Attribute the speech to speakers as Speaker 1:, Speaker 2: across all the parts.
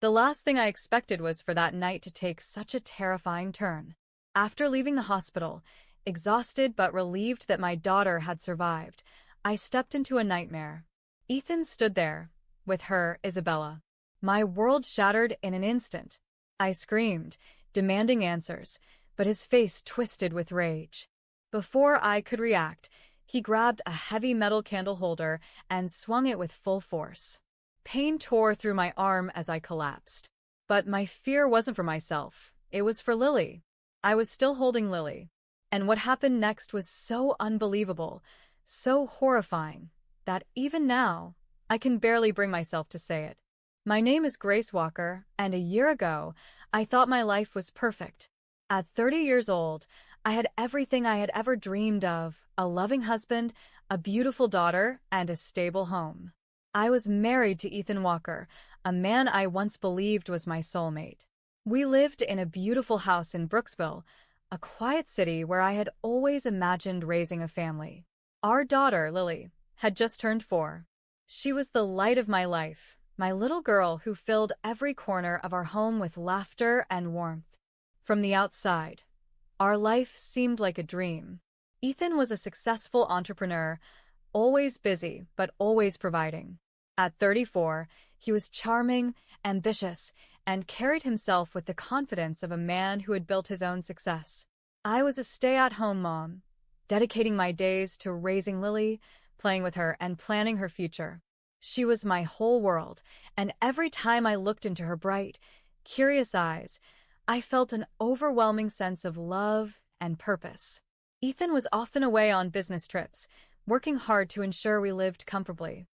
Speaker 1: The last thing I expected was for that night to take such a terrifying turn. After leaving the hospital, exhausted but relieved that my daughter had survived, I stepped into a nightmare. Ethan stood there, with her, Isabella. My world shattered in an instant. I screamed, demanding answers, but his face twisted with rage. Before I could react, he grabbed a heavy metal candle holder and swung it with full force. Pain tore through my arm as I collapsed. But my fear wasn't for myself, it was for Lily. I was still holding Lily. And what happened next was so unbelievable, so horrifying, that even now, I can barely bring myself to say it. My name is Grace Walker, and a year ago, I thought my life was perfect. At 30 years old, I had everything I had ever dreamed of: a loving husband, a beautiful daughter, and a stable home. I was married to Ethan Walker, a man I once believed was my soulmate. We lived in a beautiful house in Brooksville, a quiet city where I had always imagined raising a family. Our daughter, Lily, had just turned 4. She was the light of my life, my little girl who filled every corner of our home with laughter and warmth. From the outside, our life seemed like a dream. Ethan was a successful entrepreneur, always busy but always providing. At 34, he was charming, ambitious, and carried himself with the confidence of a man who had built his own success. I was a stay-at-home mom, dedicating my days to raising Lily, playing with her, and planning her future. She was my whole world, and every time I looked into her bright, curious eyes, I felt an overwhelming sense of love and purpose. Ethan was often away on business trips, working hard to ensure we lived comfortably.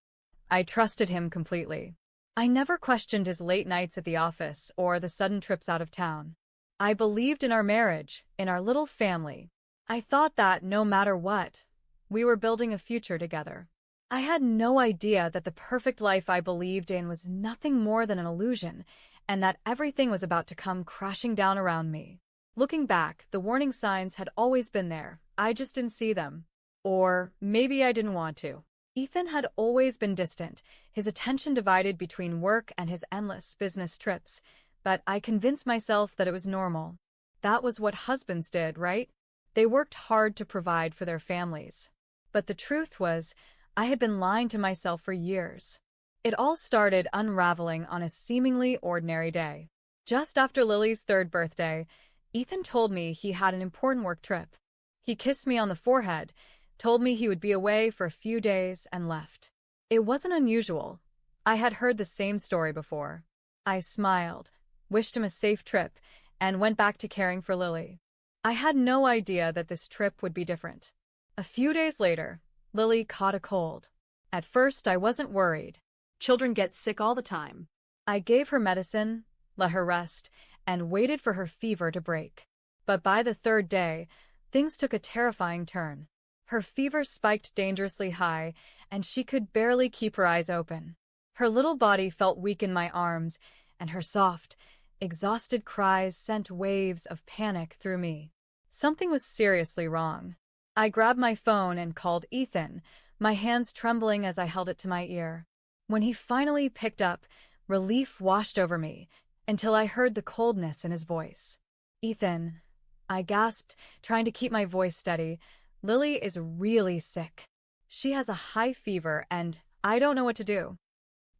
Speaker 1: I trusted him completely. I never questioned his late nights at the office or the sudden trips out of town. I believed in our marriage, in our little family. I thought that, no matter what, we were building a future together. I had no idea that the perfect life I believed in was nothing more than an illusion, and that everything was about to come crashing down around me. Looking back, the warning signs had always been there. I just didn't see them. Or maybe I didn't want to. Ethan had always been distant, his attention divided between work and his endless business trips, but I convinced myself that it was normal. That was what husbands did, right? They worked hard to provide for their families. But the truth was, I had been lying to myself for years. It all started unraveling on a seemingly ordinary day. Just after Lily's 3rd birthday, Ethan told me he had an important work trip. He kissed me on the forehead, told me he would be away for a few days, and left. It wasn't unusual. I had heard the same story before. I smiled, wished him a safe trip, and went back to caring for Lily. I had no idea that this trip would be different. A few days later, Lily caught a cold. At first, I wasn't worried. Children get sick all the time. I gave her medicine, let her rest, and waited for her fever to break. But by the 3rd day, things took a terrifying turn. Her fever spiked dangerously high, and she could barely keep her eyes open. Her little body felt weak in my arms, and her soft, exhausted cries sent waves of panic through me. Something was seriously wrong. I grabbed my phone and called Ethan, my hands trembling as I held it to my ear. When he finally picked up, relief washed over me, until I heard the coldness in his voice. "Ethan," I gasped, trying to keep my voice steady, "Lily is really sick. She has a high fever, and I don't know what to do."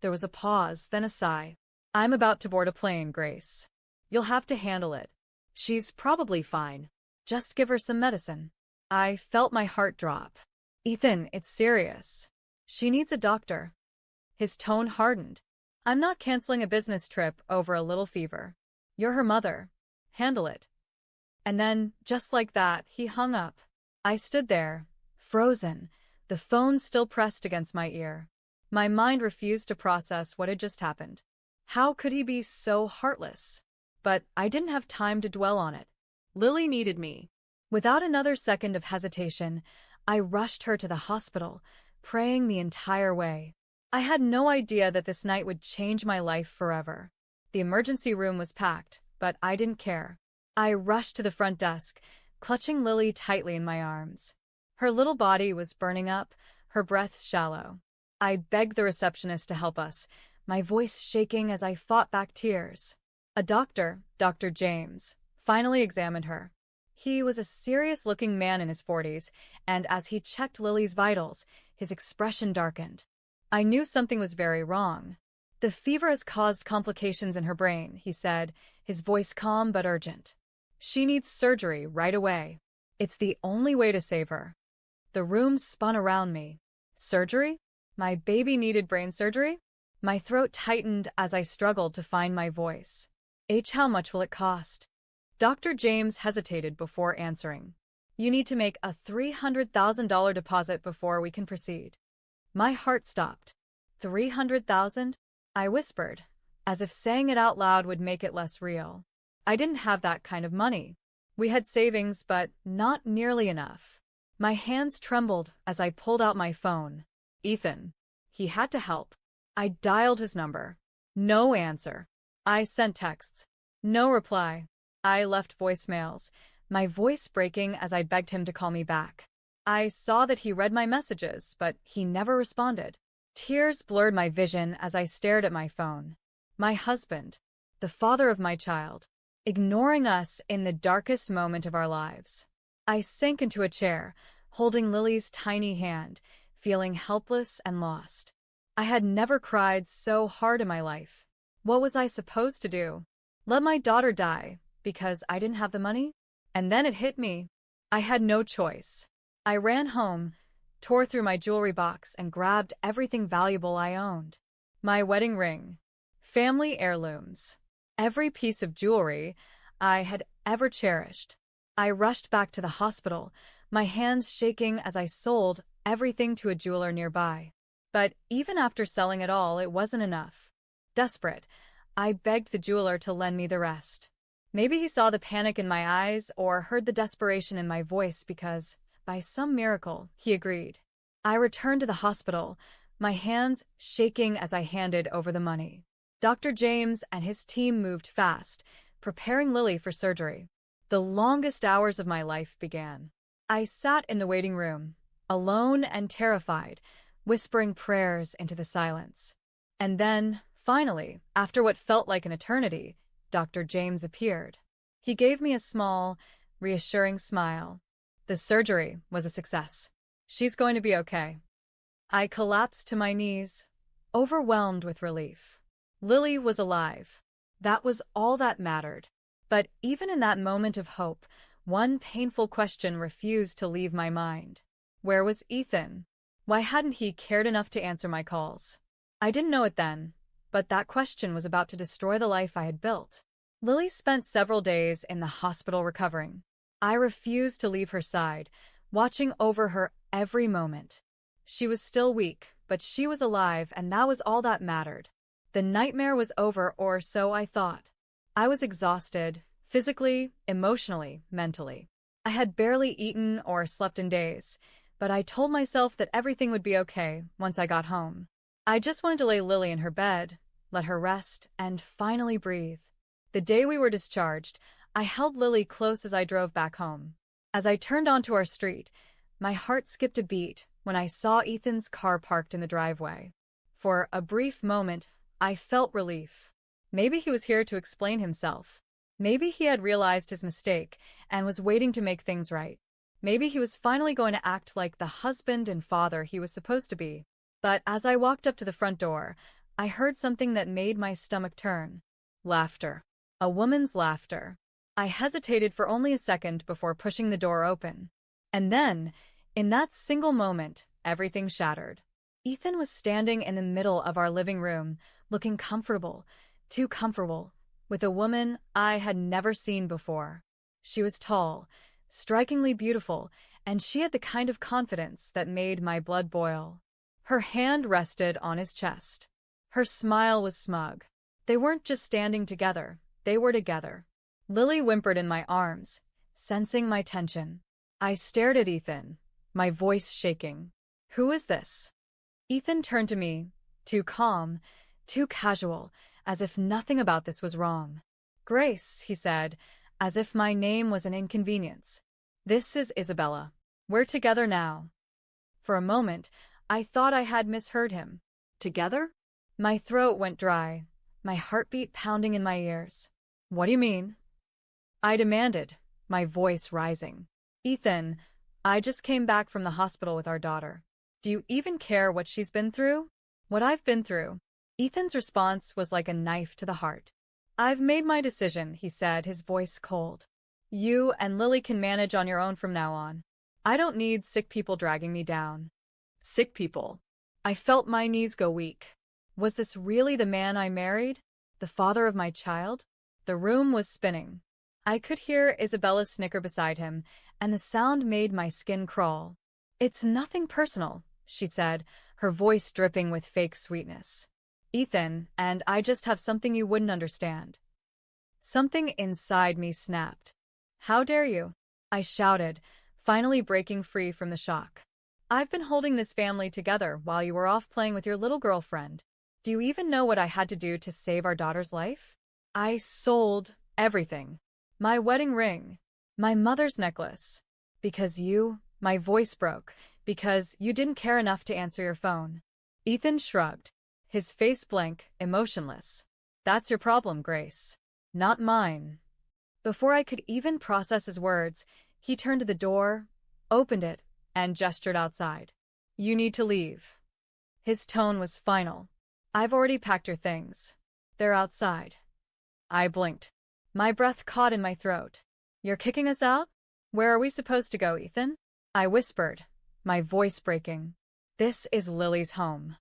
Speaker 1: There was a pause, then a sigh. "I'm about to board a plane, Grace. You'll have to handle it. She's probably fine. Just give her some medicine." I felt my heart drop. "Ethan, it's serious. She needs a doctor." His tone hardened. "I'm not canceling a business trip over a little fever. You're her mother. Handle it." And then, just like that, he hung up. I stood there, frozen, the phone still pressed against my ear. My mind refused to process what had just happened. How could he be so heartless? But I didn't have time to dwell on it. Lily needed me. Without another second of hesitation, I rushed her to the hospital, praying the entire way. I had no idea that this night would change my life forever. The emergency room was packed, but I didn't care. I rushed to the front desk, clutching Lily tightly in my arms. Her little body was burning up, her breath shallow. I begged the receptionist to help us, my voice shaking as I fought back tears. A doctor, Dr. James, finally examined her. He was a serious-looking man in his 40s, and as he checked Lily's vitals, his expression darkened. I knew something was very wrong. The fever has caused complications in her brain, he said, his voice calm but urgent. She needs surgery right away. It's the only way to save her. The room spun around me. Surgery? My baby needed brain surgery? My throat tightened as I struggled to find my voice. How much will it cost? Dr. James hesitated before answering. You need to make a $300,000 deposit before we can proceed. My heart stopped. 300,000? I whispered, as if saying it out loud would make it less real. I didn't have that kind of money. We had savings, but not nearly enough. My hands trembled as I pulled out my phone. Ethan. He had to help. I dialed his number. No answer. I sent texts. No reply. I left voicemails, my voice breaking as I begged him to call me back. I saw that he read my messages, but he never responded. Tears blurred my vision as I stared at my phone. My husband, the father of my child, ignoring us in the darkest moment of our lives. I sank into a chair, holding Lily's tiny hand, feeling helpless and lost. I had never cried so hard in my life. What was I supposed to do? Let my daughter die because I didn't have the money? And then it hit me. I had no choice. I ran home, tore through my jewelry box, and grabbed everything valuable I owned. My wedding ring, family heirlooms, every piece of jewelry I had ever cherished. I rushed back to the hospital, my hands shaking as I sold everything to a jeweler nearby. But even after selling it all, it wasn't enough. Desperate, I begged the jeweler to lend me the rest. Maybe he saw the panic in my eyes or heard the desperation in my voice because, by some miracle, he agreed. I returned to the hospital, my hands shaking as I handed over the money. Dr. James and his team moved fast, preparing Lily for surgery. The longest hours of my life began. I sat in the waiting room, alone and terrified, whispering prayers into the silence. And then, finally, after what felt like an eternity, Dr. James appeared. He gave me a small, reassuring smile. The surgery was a success. She's going to be okay. I collapsed to my knees, overwhelmed with relief. Lily was alive. That was all that mattered. But even in that moment of hope, one painful question refused to leave my mind. Where was Ethan? Why hadn't he cared enough to answer my calls? I didn't know it then, but that question was about to destroy the life I had built. Lily spent several days in the hospital recovering. I refused to leave her side, watching over her every moment. She was still weak, but she was alive, and that was all that mattered. The nightmare was over, or so I thought. I was exhausted, physically, emotionally, mentally. I had barely eaten or slept in days, but I told myself that everything would be okay once I got home. I just wanted to lay Lily in her bed, let her rest, and finally breathe. The day we were discharged, I held Lily close as I drove back home. As I turned onto our street, my heart skipped a beat when I saw Ethan's car parked in the driveway. For a brief moment, I felt relief. Maybe he was here to explain himself. Maybe he had realized his mistake and was waiting to make things right. Maybe he was finally going to act like the husband and father he was supposed to be. But as I walked up to the front door, I heard something that made my stomach turn. Laughter. A woman's laughter. I hesitated for only a second before pushing the door open. And then, in that single moment, everything shattered. Ethan was standing in the middle of our living room, looking comfortable, too comfortable, with a woman I had never seen before. She was tall, strikingly beautiful, and she had the kind of confidence that made my blood boil. Her hand rested on his chest. Her smile was smug. They weren't just standing together, they were together. Lily whimpered in my arms, sensing my tension. I stared at Ethan, my voice shaking. Who is this? Ethan turned to me, too calm, too casual, as if nothing about this was wrong. Grace, he said, as if my name was an inconvenience. This is Isabella. We're together now. For a moment, I thought I had misheard him. Together? My throat went dry, my heartbeat pounding in my ears. What do you mean? I demanded, my voice rising. Ethan, I just came back from the hospital with our daughter. Do you even care what she's been through? What I've been through? Ethan's response was like a knife to the heart. I've made my decision, he said, his voice cold. You and Lily can manage on your own from now on. I don't need sick people dragging me down. Sick people. I felt my knees go weak. Was this really the man I married? The father of my child? The room was spinning. I could hear Isabella snicker beside him, and the sound made my skin crawl. It's nothing personal, she said, her voice dripping with fake sweetness. Ethan, and I just have something you wouldn't understand. Something inside me snapped. How dare you? I shouted, finally breaking free from the shock. I've been holding this family together while you were off playing with your little girlfriend. Do you even know what I had to do to save our daughter's life? I sold everything. My wedding ring. My mother's necklace. Because you, my voice broke, because you didn't care enough to answer your phone. Ethan shrugged, his face blank, emotionless. That's your problem, Grace. Not mine. Before I could even process his words, he turned to the door, opened it, and gestured outside. You need to leave. His tone was final. I've already packed your things. They're outside. I blinked. My breath caught in my throat. You're kicking us out? Where are we supposed to go, Ethan? I whispered, my voice breaking. This is Lily's home.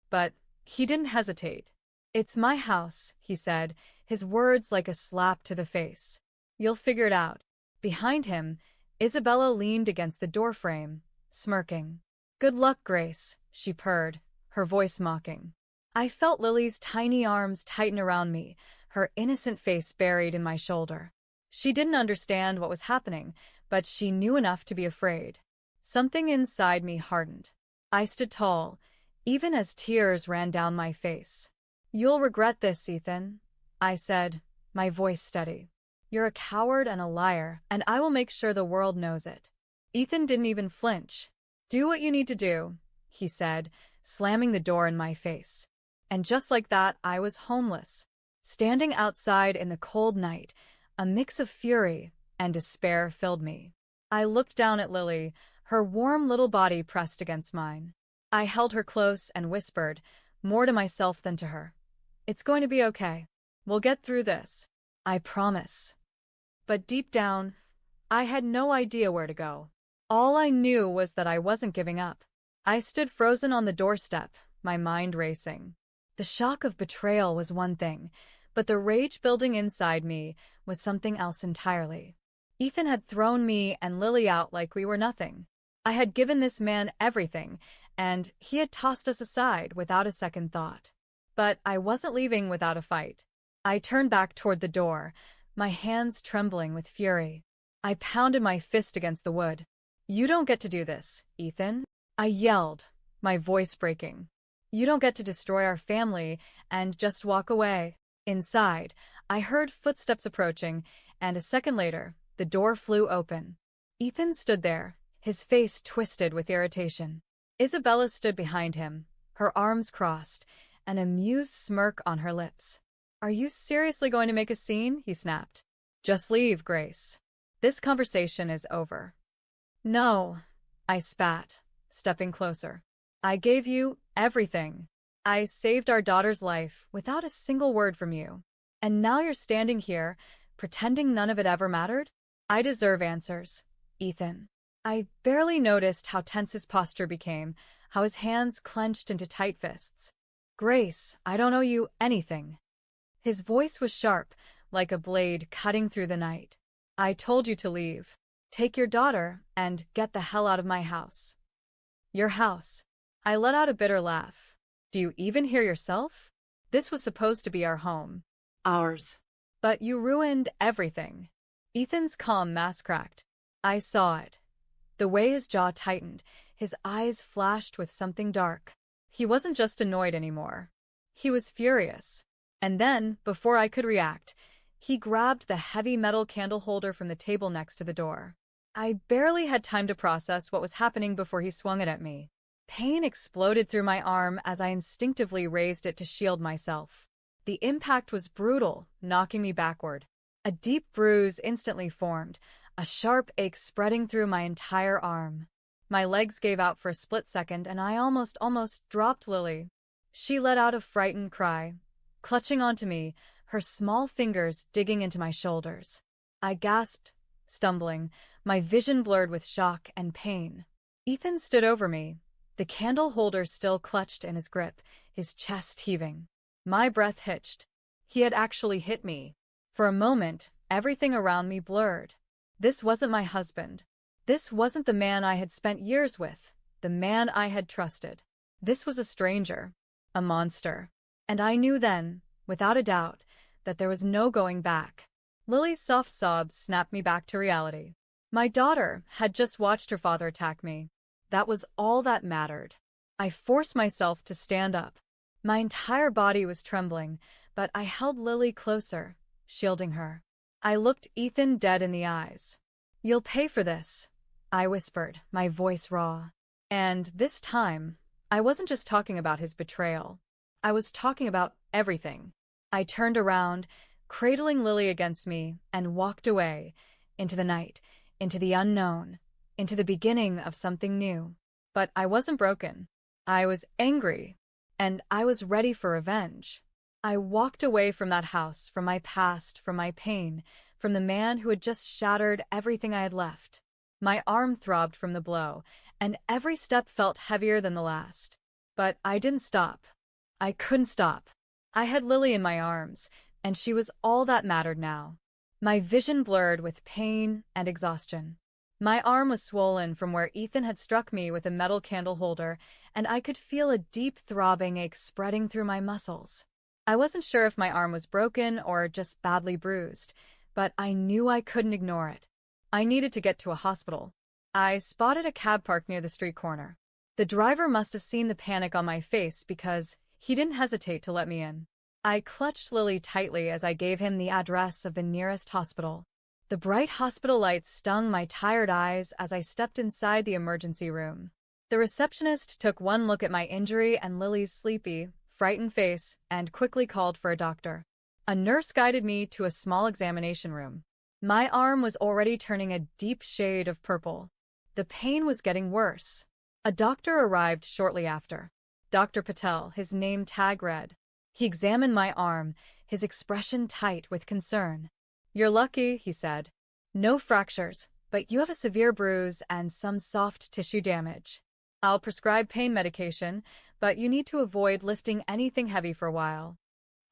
Speaker 1: But he didn't hesitate. It's my house, he said, his words like a slap to the face. You'll figure it out. Behind him, Isabella leaned against the doorframe, smirking. Good luck, Grace, she purred, her voice mocking. I felt Lily's tiny arms tighten around me, her innocent face buried in my shoulder. She didn't understand what was happening, but she knew enough to be afraid. Something inside me hardened. I stood tall, even as tears ran down my face. You'll regret this, Ethan, I said, my voice steady. You're a coward and a liar, and I will make sure the world knows it. Ethan didn't even flinch. Do what you need to do, he said, slamming the door in my face. And just like that, I was homeless. Standing outside in the cold night, a mix of fury and despair filled me. I looked down at Lily, her warm little body pressed against mine. I held her close and whispered, more to myself than to her. It's going to be okay. We'll get through this. I promise. But deep down, I had no idea where to go. All I knew was that I wasn't giving up. I stood frozen on the doorstep, my mind racing. The shock of betrayal was one thing, but the rage building inside me was something else entirely. Ethan had thrown me and Lily out like we were nothing. I had given this man everything, and he had tossed us aside without a second thought. But I wasn't leaving without a fight. I turned back toward the door, my hands trembling with fury. I pounded my fist against the wood. You don't get to do this, Ethan. I yelled, my voice breaking. You don't get to destroy our family and just walk away. Inside, I heard footsteps approaching, and a second later, the door flew open. Ethan stood there, his face twisted with irritation. Isabella stood behind him, her arms crossed, an amused smirk on her lips. Are you seriously going to make a scene? He snapped. Just leave, Grace. This conversation is over. No, I spat, stepping closer. I gave you everything. I saved our daughter's life without a single word from you. And now you're standing here, pretending none of it ever mattered? I deserve answers, Ethan. I barely noticed how tense his posture became, how his hands clenched into tight fists. Grace, I don't owe you anything. His voice was sharp, like a blade cutting through the night. I told you to leave. Take your daughter and get the hell out of my house. Your house. I let out a bitter laugh. Do you even hear yourself? This was supposed to be our home. Ours. But you ruined everything. Ethan's calm mask cracked. I saw it. The way his jaw tightened, his eyes flashed with something dark. He wasn't just annoyed anymore. He was furious. And then, before I could react, he grabbed the heavy metal candle holder from the table next to the door. I barely had time to process what was happening before he swung it at me. Pain exploded through my arm as I instinctively raised it to shield myself. The impact was brutal, knocking me backward. A deep bruise instantly formed, a sharp ache spreading through my entire arm. My legs gave out for a split second and I almost dropped Lily. She let out a frightened cry, clutching onto me, her small fingers digging into my shoulders. I gasped, stumbling, my vision blurred with shock and pain. Ethan stood over me, the candle holder still clutched in his grip, his chest heaving. My breath hitched. He had actually hit me. For a moment, everything around me blurred. This wasn't my husband. This wasn't the man I had spent years with, the man I had trusted. This was a stranger, a monster. And I knew then, without a doubt, that there was no going back. Lily's soft sobs snapped me back to reality. My daughter had just watched her father attack me. That was all that mattered. I forced myself to stand up. My entire body was trembling, but I held Lily closer, shielding her. I looked Ethan dead in the eyes. "You'll pay for this," I whispered, my voice raw. And this time, I wasn't just talking about his betrayal. I was talking about everything. I turned around, cradling Lily against me, and walked away, into the night, into the unknown, into the beginning of something new. But I wasn't broken. I was angry, and I was ready for revenge. I walked away from that house, from my past, from my pain, from the man who had just shattered everything I had left. My arm throbbed from the blow, and every step felt heavier than the last. But I didn't stop. I couldn't stop. I had Lily in my arms, and she was all that mattered now. My vision blurred with pain and exhaustion. My arm was swollen from where Ethan had struck me with a metal candle holder, and I could feel a deep throbbing ache spreading through my muscles. I wasn't sure if my arm was broken or just badly bruised, but I knew I couldn't ignore it. I needed to get to a hospital. I spotted a cab parked near the street corner. The driver must have seen the panic on my face because he didn't hesitate to let me in. I clutched Lily tightly as I gave him the address of the nearest hospital. The bright hospital lights stung my tired eyes as I stepped inside the emergency room. The receptionist took one look at my injury and Lily's sleepy, frightened face and quickly called for a doctor. A nurse guided me to a small examination room. My arm was already turning a deep shade of purple. The pain was getting worse. A doctor arrived shortly after. Dr. Patel, his name tag read. He examined my arm, his expression tight with concern. "You're lucky," he said. "No fractures, but you have a severe bruise and some soft tissue damage. I'll prescribe pain medication, but you need to avoid lifting anything heavy for a while."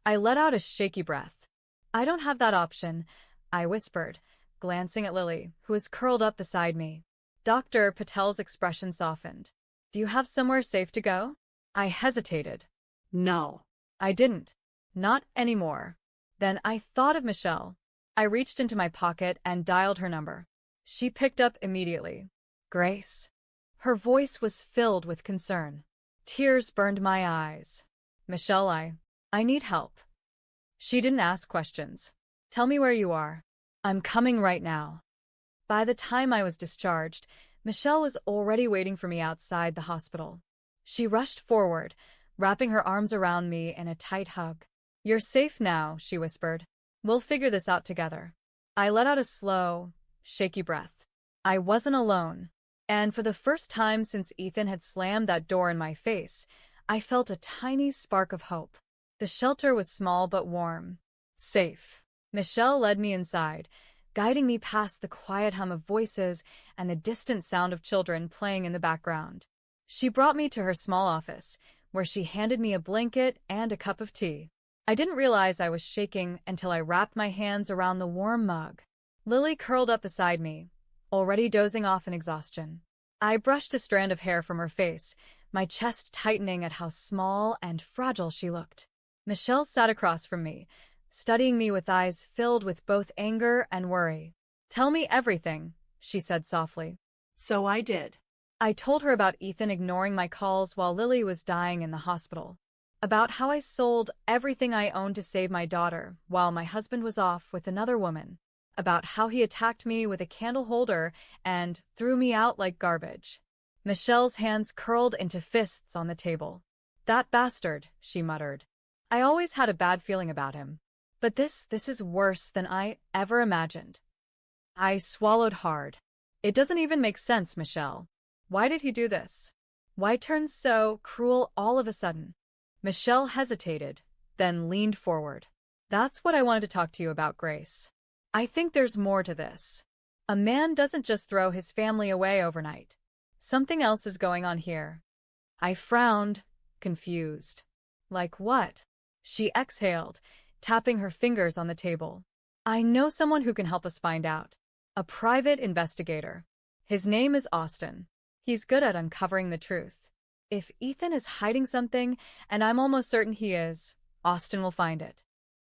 Speaker 1: I let out a shaky breath. "I don't have that option," I whispered, glancing at Lily, who was curled up beside me. Dr. Patel's expression softened. "Do you have somewhere safe to go?" I hesitated.
Speaker 2: No.
Speaker 1: I didn't. Not anymore. Then I thought of Michelle. I reached into my pocket and dialed her number. She picked up immediately. "Grace." Her voice was filled with concern. Tears burned my eyes. "Michelle, I need help." She didn't ask questions. "Tell me where you are." "I'm coming right now." By the time I was discharged, Michelle was already waiting for me outside the hospital. She rushed forward, wrapping her arms around me in a tight hug. "You're safe now," she whispered. "We'll figure this out together." I let out a slow, shaky breath. I wasn't alone. And for the first time since Ethan had slammed that door in my face, I felt a tiny spark of hope. The shelter was small but warm. Safe. Michelle led me inside, guiding me past the quiet hum of voices and the distant sound of children playing in the background. She brought me to her small office, where she handed me a blanket and a cup of tea. I didn't realize I was shaking until I wrapped my hands around the warm mug. Lily curled up beside me, already dozing off in exhaustion. I brushed a strand of hair from her face, my chest tightening at how small and fragile she looked. Michelle sat across from me, studying me with eyes filled with both anger and worry. "Tell me everything," she said softly.
Speaker 2: So I did.
Speaker 1: I told her about Ethan ignoring my calls while Lily was dying in the hospital. About how I sold everything I owned to save my daughter while my husband was off with another woman. About how he attacked me with a candle holder and threw me out like garbage. Michelle's hands curled into fists on the table. "That bastard," she muttered. "I always had a bad feeling about him. But this is worse than I ever imagined." I swallowed hard. "It doesn't even make sense, Michelle. Why did he do this? Why turn so cruel all of a sudden?" Michelle hesitated, then leaned forward. "That's what I wanted to talk to you about, Grace. I think there's more to this. A man doesn't just throw his family away overnight. Something else is going on here." I frowned, confused. "Like what?" She exhaled, tapping her fingers on the table. "I know someone who can help us find out. A private investigator. His name is Austin. He's good at uncovering the truth. If Ethan is hiding something, and I'm almost certain he is, Austin will find it."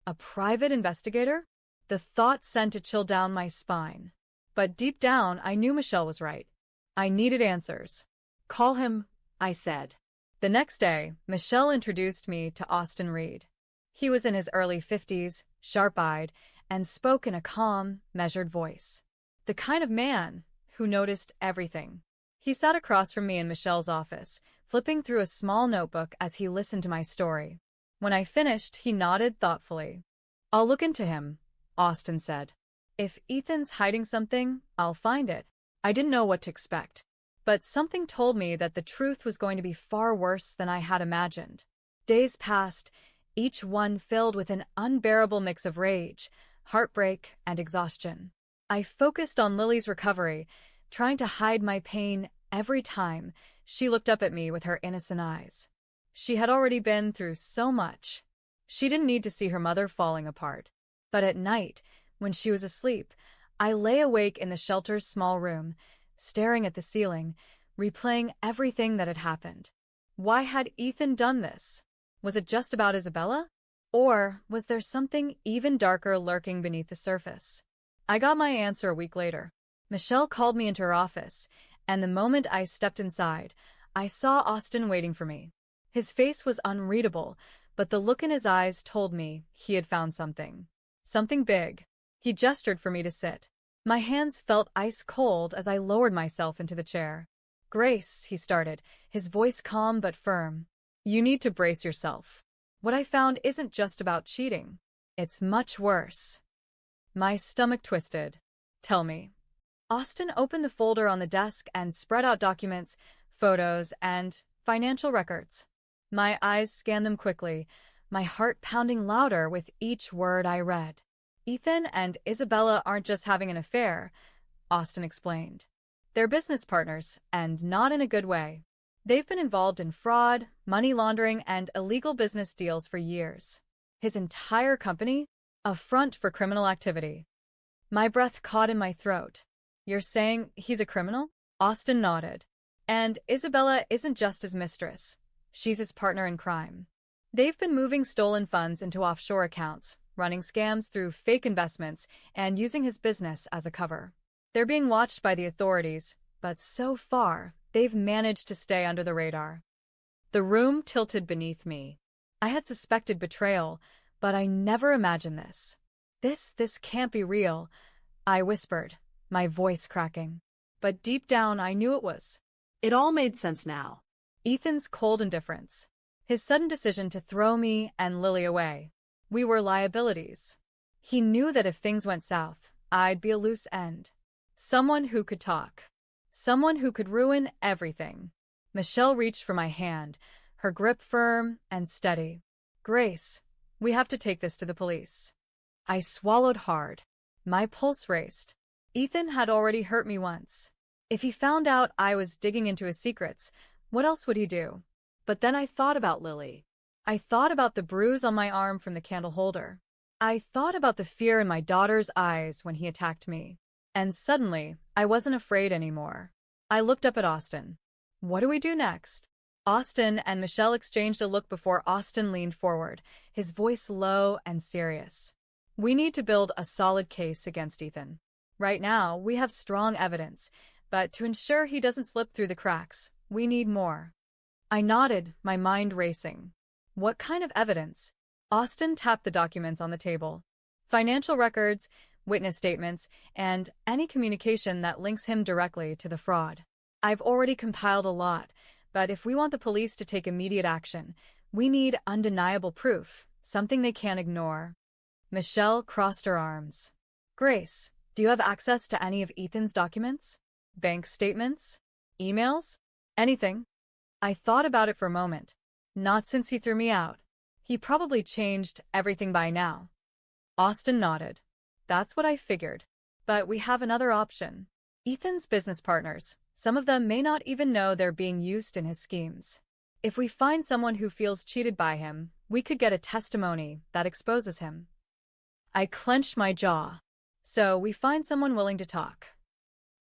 Speaker 1: A private investigator? The thought sent a chill down my spine. But deep down, I knew Michelle was right. I needed answers.
Speaker 2: "Call him," I said.
Speaker 1: The next day, Michelle introduced me to Austin Reed. He was in his early 50s, sharp-eyed, and spoke in a calm, measured voice. The kind of man who noticed everything. He sat across from me in Michelle's office, flipping through a small notebook as he listened to my story. When I finished, he nodded thoughtfully. "I'll look into him," Austin said. "If Ethan's hiding something, I'll find it." I didn't know what to expect, but something told me that the truth was going to be far worse than I had imagined. Days passed, each one filled with an unbearable mix of rage, heartbreak, and exhaustion. I focused on Lily's recovery, trying to hide my pain every time she looked up at me with her innocent eyes. She had already been through so much. She didn't need to see her mother falling apart. But at night, when she was asleep, I lay awake in the shelter's small room, staring at the ceiling, replaying everything that had happened. Why had Ethan done this? Was it just about Isabella? Or was there something even darker lurking beneath the surface? I got my answer a week later. Michelle called me into her office, and the moment I stepped inside, I saw Austin waiting for me. His face was unreadable, but the look in his eyes told me he had found something. Something big. He gestured for me to sit. My hands felt ice cold as I lowered myself into the chair. "Grace," he started, his voice calm but firm. "You need to brace yourself. What I found isn't just about cheating. It's much worse." My stomach twisted. "Tell me." Austin opened the folder on the desk and spread out documents, photos, and financial records. My eyes scanned them quickly, my heart pounding louder with each word I read. "Ethan and Isabella aren't just having an affair," Austin explained. "They're business partners, and not in a good way. They've been involved in fraud, money laundering, and illegal business deals for years. His entire company? A front for criminal activity." My breath caught in my throat. "You're saying he's a criminal?" Austin nodded. "And Isabella isn't just his mistress. She's his partner in crime. They've been moving stolen funds into offshore accounts, running scams through fake investments, and using his business as a cover. They're being watched by the authorities, but so far, they've managed to stay under the radar." The room tilted beneath me. I had suspected betrayal, but I never imagined this. This can't be real," I whispered, my voice cracking. But deep down, I knew it was.
Speaker 2: It all made sense now.
Speaker 1: Ethan's cold indifference. His sudden decision to throw me and Lily away. We were liabilities. He knew that if things went south, I'd be a loose end. Someone who could talk. Someone who could ruin everything. Michelle reached for my hand, her grip firm and steady. "Grace, we have to take this to the police." I swallowed hard. My pulse raced. Ethan had already hurt me once. If he found out I was digging into his secrets, what else would he do? But then I thought about Lily. I thought about the bruise on my arm from the candle holder. I thought about the fear in my daughter's eyes when he attacked me. And suddenly, I wasn't afraid anymore. I looked up at Austin. "What do we do next?" Austin and Michelle exchanged a look before Austin leaned forward, his voice low and serious. "We need to build a solid case against Ethan. Right now, we have strong evidence, but to ensure he doesn't slip through the cracks, we need more." I nodded, my mind racing. "What kind of evidence?" Austin tapped the documents on the table. "Financial records, witness statements, and any communication that links him directly to the fraud." I've already compiled a lot, but if we want the police to take immediate action, we need undeniable proof, something they can't ignore. Michelle crossed her arms. Grace, do you have access to any of Ethan's documents? Bank statements? Emails? Anything? I thought about it for a moment. Not since he threw me out. He probably changed everything by now. Austin nodded. That's what I figured. But we have another option. Ethan's business partners, some of them may not even know they're being used in his schemes. If we find someone who feels cheated by him, we could get a testimony that exposes him. I clenched my jaw. So we find someone willing to talk.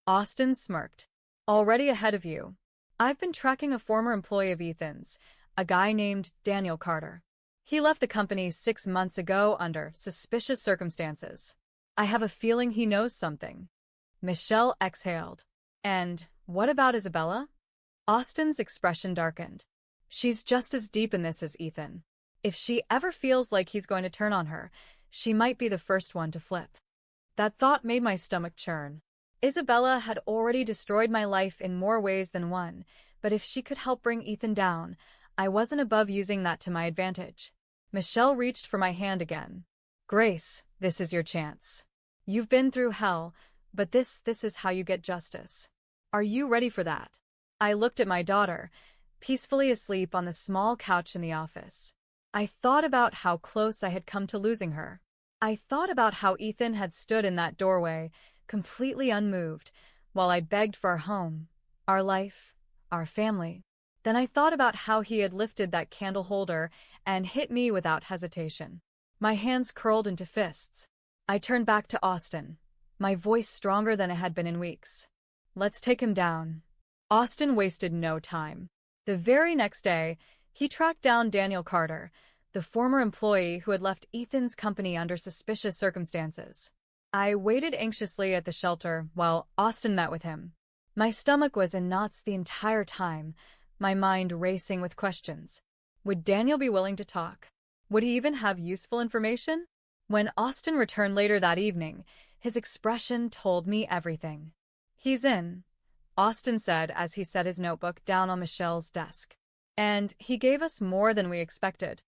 Speaker 1: Austin smirked. Already ahead of you. I've been tracking a former employee of Ethan's, a guy named Daniel Carter. He left the company 6 months ago under suspicious circumstances. I have a feeling he knows something. Michelle exhaled. And what about Isabella? Austin's expression darkened. She's just as deep in this as Ethan. If she ever feels like he's going to turn on her, she might be the first one to flip. That thought made my stomach churn. Isabella had already destroyed my life in more ways than one, but if she could help bring Ethan down, I wasn't above using that to my advantage. Michelle reached for my hand again. Grace, this is your chance. You've been through hell, but this is how you get justice. Are you ready for that? I looked at my daughter, peacefully asleep on the small couch in the office. I thought about how close I had come to losing her. I thought about how Ethan had stood in that doorway, completely unmoved, while I begged for our home, our life, our family. Then I thought about how he had lifted that candle holder and hit me without hesitation. My hands curled into fists. I turned back to Austin, my voice stronger than it had been in weeks. Let's take him down. Austin wasted no time. The very next day, he tracked down Daniel Carter, the former employee who had left Ethan's company under suspicious circumstances. I waited anxiously at the shelter while Austin met with him. My stomach was in knots the entire time, my mind racing with questions. Would Daniel be willing to talk? Would he even have useful information? When Austin returned later that evening, his expression told me everything. He's in, Austin said as he set his notebook down on Michelle's desk. And he gave us more than we expected.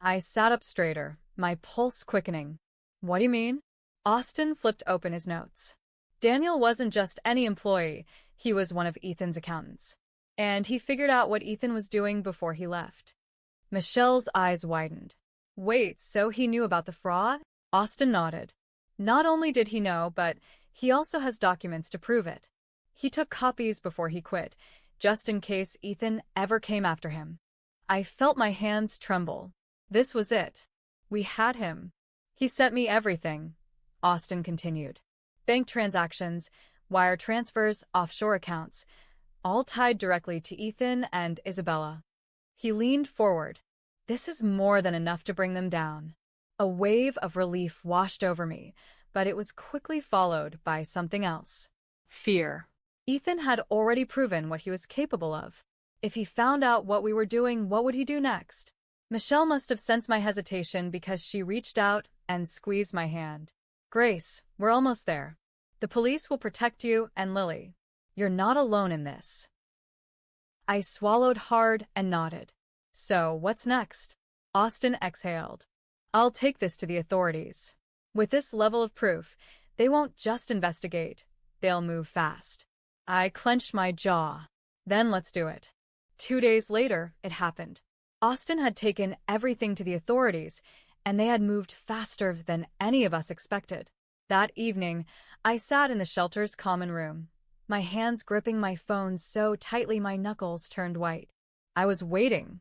Speaker 1: I sat up straighter, my pulse quickening. What do you mean? Austin flipped open his notes. Daniel wasn't just any employee, he was one of Ethan's accountants. And he figured out what Ethan was doing before he left. Michelle's eyes widened. Wait, so he knew about the fraud? Austin nodded. Not only did he know, but he also has documents to prove it. He took copies before he quit, just in case Ethan ever came after him. I felt my hands tremble. This was it. We had him. He sent me everything, Austin continued. Bank transactions, wire transfers, offshore accounts, all tied directly to Ethan and Isabella. He leaned forward. This is more than enough to bring them down. A wave of relief washed over me, but it was quickly followed by something else. Fear. Ethan had already proven what he was capable of. If he found out what we were doing, what would he do next? Michelle must have sensed my hesitation because she reached out and squeezed my hand. Grace, we're almost there. The police will protect you and Lily. You're not alone in this. I swallowed hard and nodded. So, what's next? Austin exhaled. I'll take this to the authorities. With this level of proof, they won't just investigate, they'll move fast. I clenched my jaw. Then let's do it. 2 days later, it happened. Austin had taken everything to the authorities, and they had moved faster than any of us expected. That evening, I sat in the shelter's common room, my hands gripping my phone so tightly my knuckles turned white. I was waiting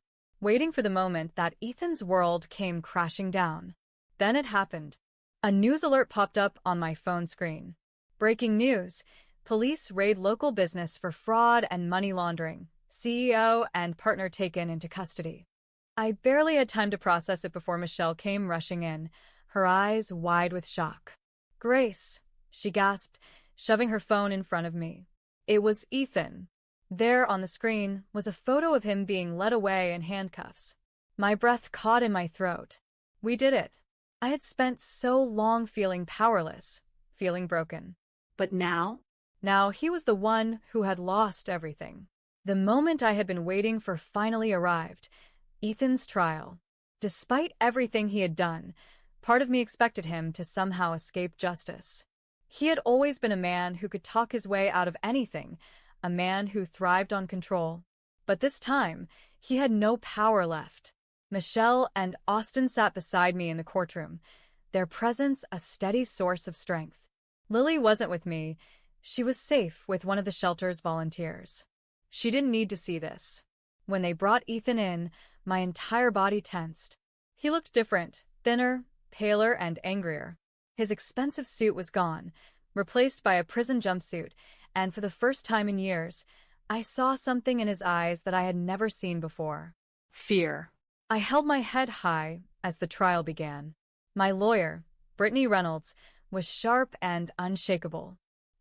Speaker 1: for the moment that Ethan's world came crashing down. Then it happened. A news alert popped up on my phone screen. Breaking news: police raid local business for fraud and money laundering. CEO and partner taken into custody. I barely had time to process it before Michelle came rushing in, her eyes wide with shock. Grace, she gasped, shoving her phone in front of me. It was Ethan. There on the screen was a photo of him being led away in handcuffs. My breath caught in my throat. We did it. I had spent so long feeling powerless, feeling broken.
Speaker 2: But now?
Speaker 1: Now he was the one who had lost everything. The moment I had been waiting for finally arrived, Ethan's trial. Despite everything he had done, part of me expected him to somehow escape justice. He had always been a man who could talk his way out of anything, a man who thrived on control. But this time, he had no power left. Michelle and Austin sat beside me in the courtroom, their presence a steady source of strength. Lily wasn't with me. She was safe with one of the shelter's volunteers. She didn't need to see this. When they brought Ethan in, my entire body tensed. He looked different, thinner, paler, and angrier. His expensive suit was gone, replaced by a prison jumpsuit, and for the first time in years, I saw something in his eyes that I had never seen before.
Speaker 2: Fear.
Speaker 1: I held my head high as the trial began. My lawyer, Brittany Reynolds, was sharp and unshakable.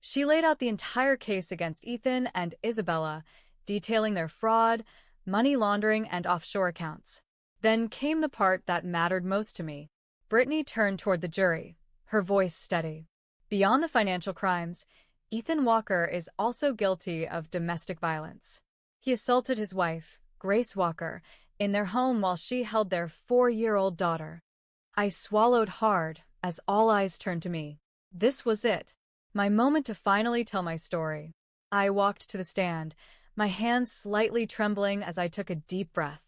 Speaker 1: She laid out the entire case against Ethan and Isabella, detailing their fraud, money laundering, and offshore accounts. Then came the part that mattered most to me. Brittany turned toward the jury, her voice steady. Beyond the financial crimes, Ethan Walker is also guilty of domestic violence. He assaulted his wife, Grace Walker, in their home while she held their 4-year-old daughter. I swallowed hard as all eyes turned to me. This was it, my moment to finally tell my story. I walked to the stand, my hands slightly trembling as I took a deep breath.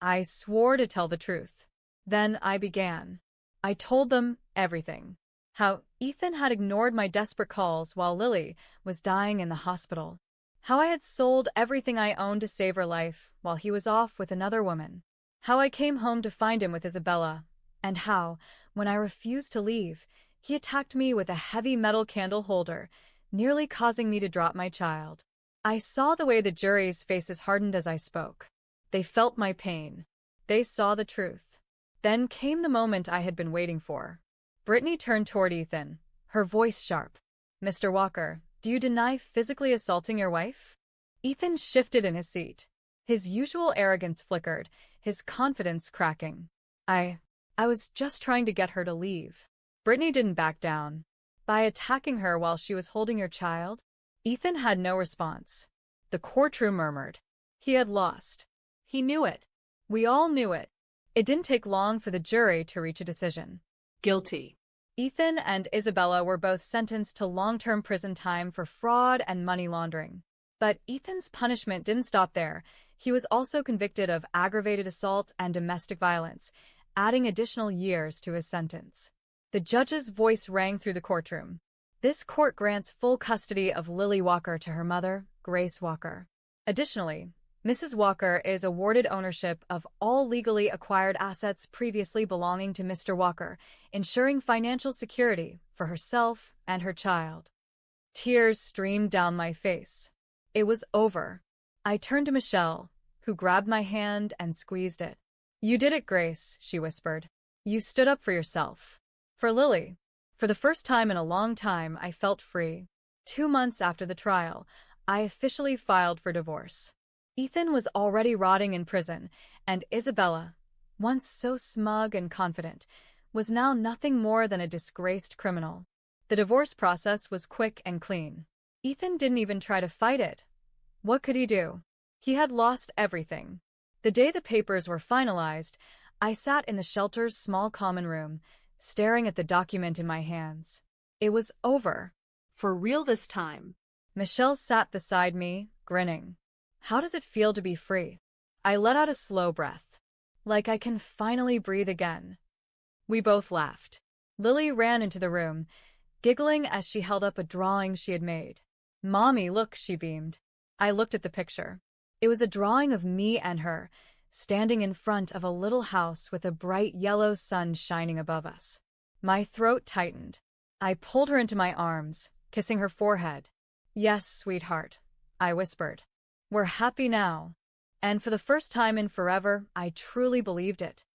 Speaker 1: I swore to tell the truth. Then I began. I told them everything. How Ethan had ignored my desperate calls while Lily was dying in the hospital. How I had sold everything I owned to save her life while he was off with another woman. How I came home to find him with Isabella. And how, when I refused to leave, he attacked me with a heavy metal candle holder, nearly causing me to drop my child. I saw the way the jury's faces hardened as I spoke. They felt my pain. They saw the truth. Then came the moment I had been waiting for. Brittany turned toward Ethan, her voice sharp. "Mr. Walker, do you deny physically assaulting your wife?" Ethan shifted in his seat. His usual arrogance flickered, his confidence cracking. I was just trying to get her to leave. Brittany didn't back down. By attacking her while she was holding your child? Ethan had no response. The courtroom murmured. He had lost. He knew it. We all knew it. It didn't take long for the jury to reach a decision.
Speaker 2: Guilty.
Speaker 1: Ethan and Isabella were both sentenced to long-term prison time for fraud and money laundering. But Ethan's punishment didn't stop there. He was also convicted of aggravated assault and domestic violence, adding additional years to his sentence. The judge's voice rang through the courtroom. This court grants full custody of Lily Walker to her mother, Grace Walker. Additionally, Mrs. Walker is awarded ownership of all legally acquired assets previously belonging to Mr. Walker, ensuring financial security for herself and her child. Tears streamed down my face. It was over. I turned to Michelle, who grabbed my hand and squeezed it. "You did it, Grace," she whispered. "You stood up for yourself." For Lily. For the first time in a long time, I felt free. 2 months after the trial, I officially filed for divorce. Ethan was already rotting in prison, and Isabella, once so smug and confident, was now nothing more than a disgraced criminal. The divorce process was quick and clean. Ethan didn't even try to fight it. What could he do? He had lost everything. The day the papers were finalized, I sat in the shelter's small common room, staring at the document in my hands. It was over.
Speaker 2: For real this time.
Speaker 1: Michelle sat beside me, grinning. "How does it feel to be free?" I let out a slow breath. Like I can finally breathe again. We both laughed. Lily ran into the room, giggling as she held up a drawing she had made. "Mommy, look," she beamed. I looked at the picture. It was a drawing of me and her, standing in front of a little house with a bright yellow sun shining above us. My throat tightened. I pulled her into my arms, kissing her forehead. "Yes, sweetheart," I whispered. "We're happy now." And for the first time in forever, I truly believed it.